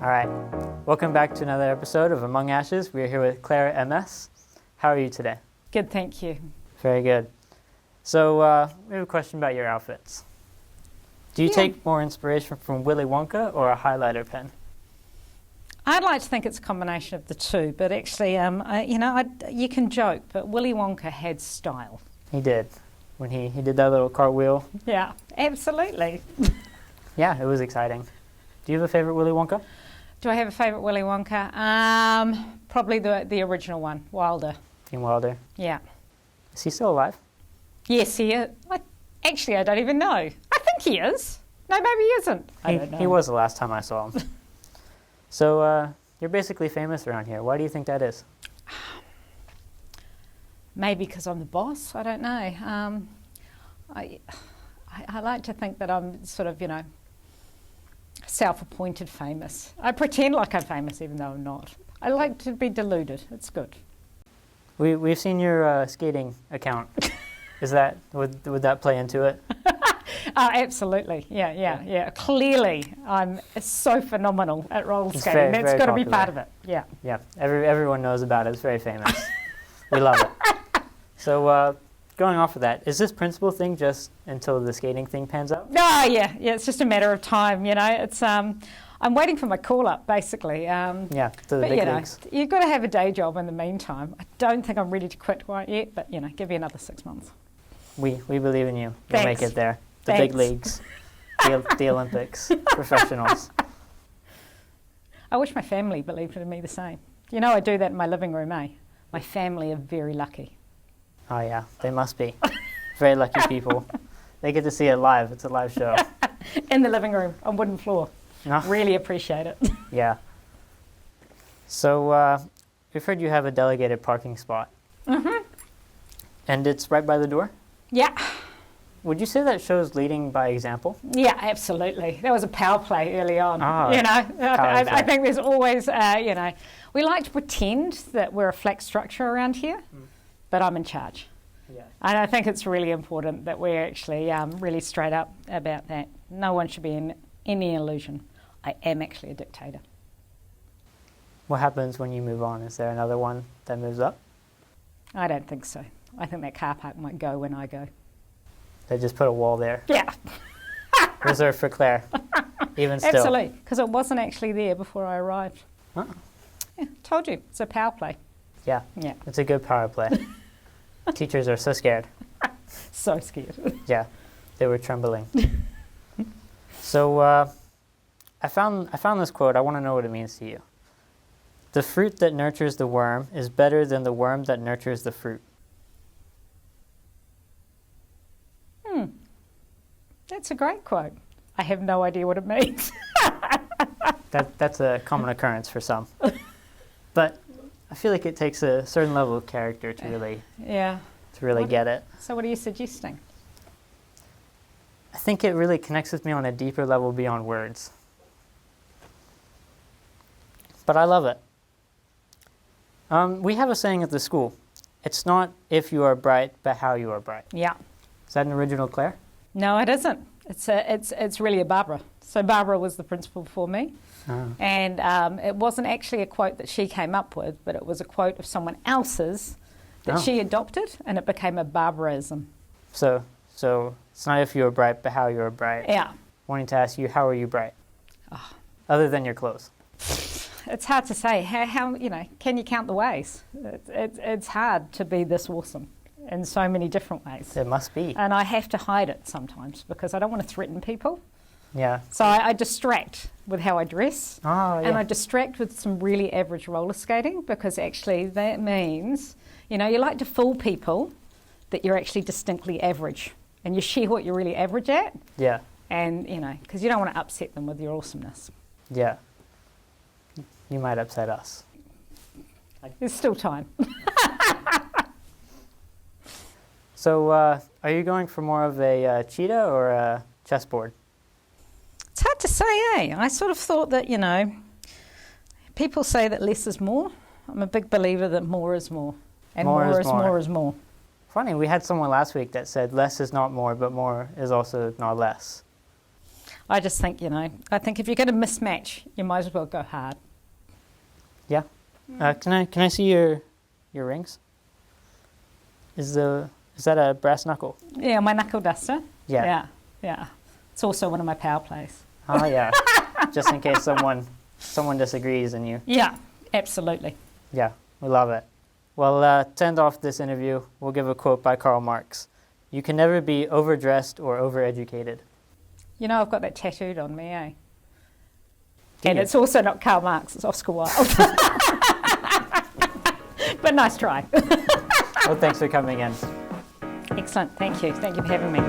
All right, welcome back to another episode of Among Ashes. We're here with Claire Amos. How are you today? Good, thank you. Very good. So we have a question about your outfits. Do you take more inspiration from Willy Wonka or a highlighter pen? I'd like to think it's a combination of the two, but actually, you can joke, but Willy Wonka had style. He did, when he did that little cartwheel. Yeah, absolutely. Yeah, it was exciting. Do you have a favorite Willy Wonka? Do I have a favourite Willy Wonka? Probably the original one, Wilder. Gene Wilder. Yeah. Is he still alive? Yes, he is. I don't even know. I think he is. No, maybe he isn't. I don't know. He was the last time I saw him. So you're basically famous around here. Why do you think that is? Maybe because I'm the boss. I don't know. I like to think that I'm sort of, self-appointed famous. I pretend like I'm famous even though I'm not. I like to be deluded. It's good. We've seen your skating account. Would that play into it? Absolutely. Yeah. Clearly, I'm so phenomenal at roller skating. Very, That's very got to be popular. part of it. Yeah. Yeah. Everyone knows about it. It's very famous. We love it. So going off of that, is this principal thing just until the skating thing pans out? Yeah. It's just a matter of time. It's I'm waiting for my call up basically. To the big leagues. You've got to have a day job in the meantime. I don't think I'm ready to quit quite yet, but give me another 6 months. We believe in you. You'll Thanks. make it there. The Thanks. big leagues, the Olympics, professionals. I wish my family believed in me the same. I do that in my living room, eh? My family are very lucky. Oh yeah, they must be. Very lucky people. They get to see it live. It's a live show. In the living room, on wooden floor. No? Really appreciate it. Yeah. So we've heard you have a delegated parking spot. Mm-hmm. And it's right by the door? Yeah. Would you say that shows leading by example? Yeah, absolutely. That was a power play early on. Ah, I think there's always, we like to pretend that we're a flat structure around here, but I'm in charge. Yeah. And I think it's really important that we're actually really straight up about that. No one should be in any illusion. I am actually a dictator. What happens when you move on? Is there another one that moves up? I don't think so. I think that car park might go when I go. They just put a wall there. Yeah. Reserved for Claire. Even still. Absolutely, because it wasn't actually there before I arrived. Oh. Yeah, told you, it's a power play. Yeah. It's a good power play. Teachers are so scared. So scared. Yeah, they were trembling. So I found this quote. I want to know what it means to you. The fruit that nurtures the worm is better than the worm that nurtures the fruit. That's a great quote. I have no idea what it means. That's a common occurrence for some. But I feel like it takes a certain level of character to really get it. So what are you suggesting? I think it really connects with me on a deeper level beyond words. But I love it. We have a saying at the school. It's not if you are bright, but how you are bright. Yeah. Is that an original Claire? No, it isn't. It's really a Barbara. So Barbara was the principal before me. Oh. And it wasn't actually a quote that she came up with, but it was a quote of someone else's that she adopted, and it became a Barbarism. So it's not if you are bright, but how you are bright. Yeah. Wanting to ask you, how are you bright? Oh. Other than your clothes. It's hard to say. How can you count the ways? It's hard to be this awesome in so many different ways. It must be. And I have to hide it sometimes because I don't want to threaten people. Yeah. So I distract with how I dress. Oh, yeah. And I distract with some really average roller skating because actually that means, you like to fool people that you're actually distinctly average. And you share what you're really average at. Yeah. And, because you don't want to upset them with your awesomeness. Yeah. You might upset us. There's still time. So are you going for more of a cheetah or a chessboard? It's hard to say, eh? I sort of thought that, people say that less is more. I'm a big believer that more is more. And more is more. Funny, we had someone last week that said less is not more, but more is also not less. I just think, I think if you're going to mismatch, you might as well go hard. Yeah. Can I see your rings? Is that a brass knuckle? Yeah, my knuckle duster. Yeah. Yeah. It's also one of my power plays. Oh yeah. Just in case someone disagrees and you. Yeah, absolutely. Yeah, we love it. Well, to end off this interview, we'll give a quote by Karl Marx. You can never be overdressed or overeducated. I've got that tattooed on me, eh? Do And you? it's also not Karl Marx, it's Oscar Wilde. But nice try. Well, thanks for coming in. Excellent, thank you. Thank you for having me.